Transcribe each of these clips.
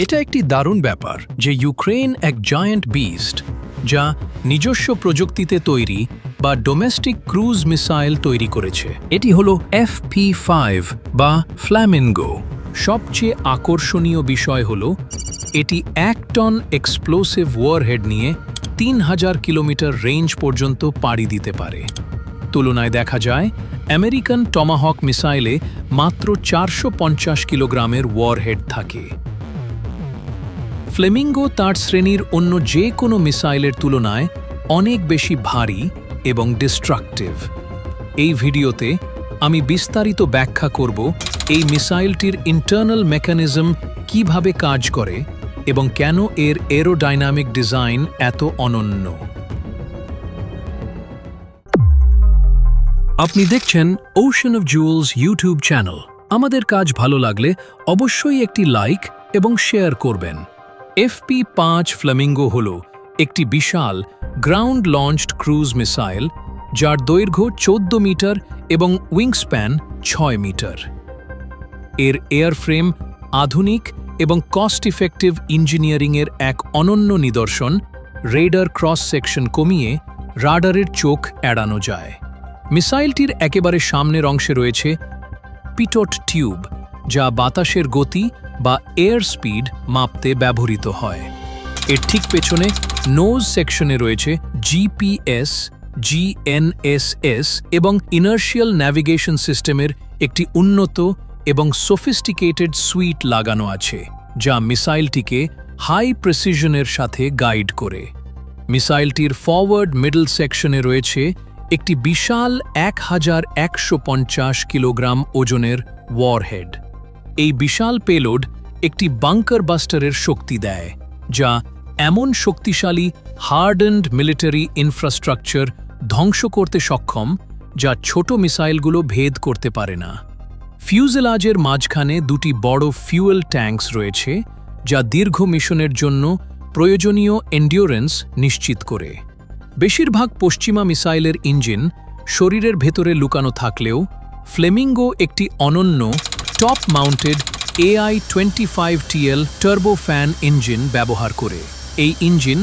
এটা একটি দারুণ ব্যাপার যে ইউক্রেন এক জায়ান্ট বিস্ট যা নিজস্ব প্রযুক্তিতে তৈরি বা ডোমেস্টিক ক্রুজ মিসাইল তৈরি করেছে। এটি হলো FP5 বা ফ্ল্যামিঙ্গো। সবচেয়ে আকর্ষণীয় বিষয় হলো এটি 1 টন এক্সপ্লোসিভ ওয়ারহেড নিয়ে 3000 কিলোমিটার রেঞ্জ পর্যন্ত পাড়ি দিতে পারে। তুলনায় দেখা যায় আমেরিকান টমাহক মিসাইলে মাত্র 450 কিলোগ্রামের ওয়ারহেড থাকে। ফ্লেমিঙ্গো তার শ্রেণীর অন্য যে কোনো মিসাইলের তুলনায় অনেক বেশি ভারী এবং ডিস্ট্রাকটিভ। এই ভিডিওতে আমি বিস্তারিত ব্যাখ্যা করব এই মিসাইলটির ইন্টারনাল মেকানিজম কিভাবে কাজ করে এবং কেন এর এরোডাইনামিক ডিজাইন এত অনন্য। আপনি দেখছেন ocean of jewels YouTube channel. আমাদের কাজ ভালো লাগলে অবশ্যই একটি লাইক এবং শেয়ার করবেন। FP5 ফ্ল্যামিঙ্গো হল একটি বিশাল গ্রাউন্ড লঞ্চড ক্রুজ মিসাইল যার দৈর্ঘ্য 14 মিটার এবং উইংস্প্যান 6 মিটার। এর এয়ারফ্রেম আধুনিক এবং কস্ট ইফেক্টিভ ইঞ্জিনিয়ারিংয়ের এক অনন্য নিদর্শন। রেডার ক্রস সেকশন কমিয়ে রাডারের চোখ এড়ানো যায়। মিসাইলটির একেবারে সামনের অংশে রয়েছে পিটোট টিউব, যা বাতাসের গতি বা এয়ার স্পিড মাপতে ব্যবহৃত হয়। এর ঠিক পেছনে নোজ সেকশনে রয়েছে GPS, GNSS এবং ইনার্শিয়াল ন্যাভিগেশন সিস্টেমের একটি উন্নত এবং সোফিস্টিকেটেড সুইট লাগানো আছে, যা মিসাইলটিকে হাই প্রেসিশনের সাথে গাইড করে। মিসাইলটির ফরওয়ার্ড মিডল সেকশনে রয়েছে একটি বিশাল 1150 কিলোগ্রাম ওজনের ওয়ারহেড। এই বিশাল পেলোড একটি বাংকার বাস্টারের শক্তি দেয়, যা এমন শক্তিশালী হার্ডেন্ড মিলিটারি ইনফ্রাস্ট্রাকচার ধ্বংস করতে সক্ষম যা ছোট মিসাইলগুলো ভেদ করতে পারে না। ফিউজেলাজের মাঝখানে দুটি বড় ফিউয়েল ট্যাঙ্কস রয়েছে, যা দীর্ঘ মিশনের জন্য প্রয়োজনীয় এন্ডিওরেন্স নিশ্চিত করে। বেশিরভাগ পশ্চিমা মিসাইলের ইঞ্জিন শরীরের ভেতরে লুকানো থাকলেও ফ্লেমিঙ্গো একটি অনন্য top mounted AI-25TL turbofan engine ব্যবহার করে। এই ইঞ্জিন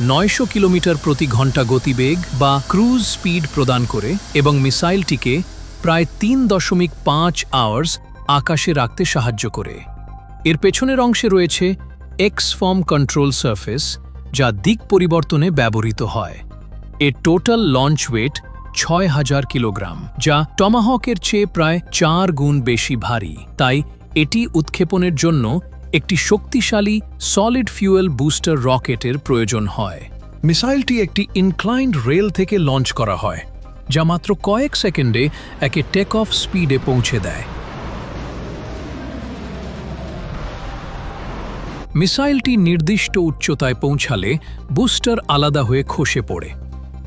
900 কিলোমিটার প্রতি ঘন্টা গতিবেগ বা ক্রুজ স্পিড প্রদান করে এবং মিসাইলটিকে প্রায় 3.5 আওয়ার্স আকাশে রাখতে সাহায্য করে। এর পেছনের অংশে রয়েছে এক্সফর্ম কন্ট্রোল সারফেস, যা দিক পরিবর্তনে ব্যবহৃত হয়। এর টোটাল লঞ্চ ওয়েট 6000 কিলোগ্রাম, যা টমাহকের চেয়ে প্রায় 4 গুণ বেশি ভারী। তাই এটি উৎক্ষেপণের জন্য একটি শক্তিশালী সলিড ফিউয়েল বুস্টার রকেটের প্রয়োজন হয়। মিসাইলটি একটি ইনক্লাইন্ড রেল থেকে লঞ্চ করা হয়, যা মাত্র কয়েক সেকেন্ডে একে টেক অফ স্পিডে পৌঁছে দেয়। মিসাইলটি নির্দিষ্ট উচ্চতায় পৌঁছালে বুস্টার আলাদা হয়ে খসে পড়ে।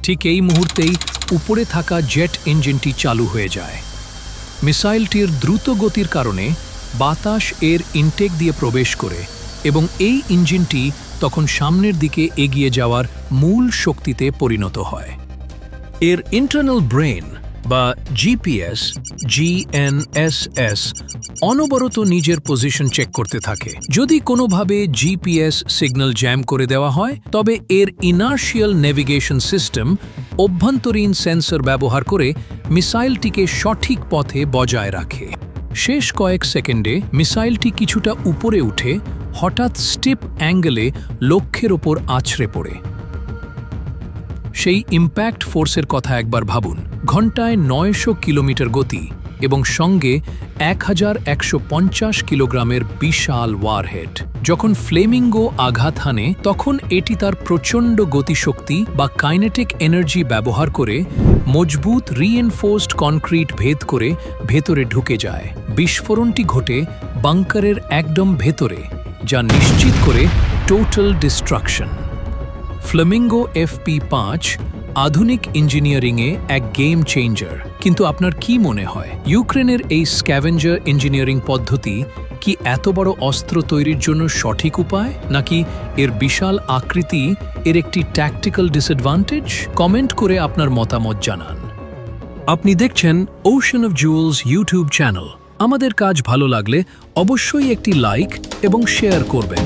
ঠিক এই মুহূর্তেই উপরে থাকা জেট ইঞ্জিনটি চালু হয়ে যায়। মিসাইলটির দ্রুত গতির কারণে বাতাস এর ইনটেক দিয়ে প্রবেশ করে এবং এই ইঞ্জিনটি তখন সামনের দিকে এগিয়ে যাওয়ার মূল শক্তিতে পরিণত হয়। এর ইন্টারনাল ব্রেন বা GPS, GNSS অনবরত নিজের পজিশন চেক করতে থাকে। যদি কোনোভাবে GPS সিগন্যাল জ্যাম করে দেওয়া হয়, তবে এর ইনার্শিয়াল নেভিগেশন সিস্টেম অভ্যন্তরীণ সেন্সর ব্যবহার করে মিসাইলটিকে সঠিক পথে বজায় রাখে। শেষ কয়েক সেকেন্ডে মিসাইলটি কিছুটা উপরে উঠে হঠাৎ স্টিপ অ্যাঙ্গেলে লক্ষ্যের ওপর আছড়ে পড়ে। সেই ইম্প্যাক্ট ফোর্সের কথা একবার ভাবুন। ঘন্টায় 900 কিলোমিটার গতি এবং সঙ্গে 1150 কিলোগ্রামের বিশাল ওয়ারহেড। যখন ফ্লেমিঙ্গো আঘাত হানে, তখন এটি তার প্রচণ্ড গতিশক্তি বা কাইনেটিক এনার্জি ব্যবহার করে মজবুত রিএনফোর্সড কনক্রিট ভেদ করে ভেতরে ঢুকে যায়। বিস্ফোরণটি ঘটে বাংকারের একদম ভেতরে, যা নিশ্চিত করে টোটাল ডিস্ট্রাকশন। ফ্লেমিঙ্গো FP5 আধুনিক ইঞ্জিনিয়ারিংয়ে এক গেম চেঞ্জার। কিন্তু আপনার কি মনে হয়, ইউক্রেনের এই স্ক্যাভেঞ্জার ইঞ্জিনিয়ারিং পদ্ধতি কি এত বড় অস্ত্র তৈরির জন্য সঠিক উপায়, নাকি এর বিশাল আকৃতি এর একটি ট্যাকটিক্যাল ডিসঅ্যাডভান্টেজ? কমেন্ট করে আপনার মতামত জানান। আপনি দেখছেন ocean of jewels YouTube channel. আমাদের কাজ ভালো লাগলে অবশ্যই একটি লাইক এবং শেয়ার করবেন।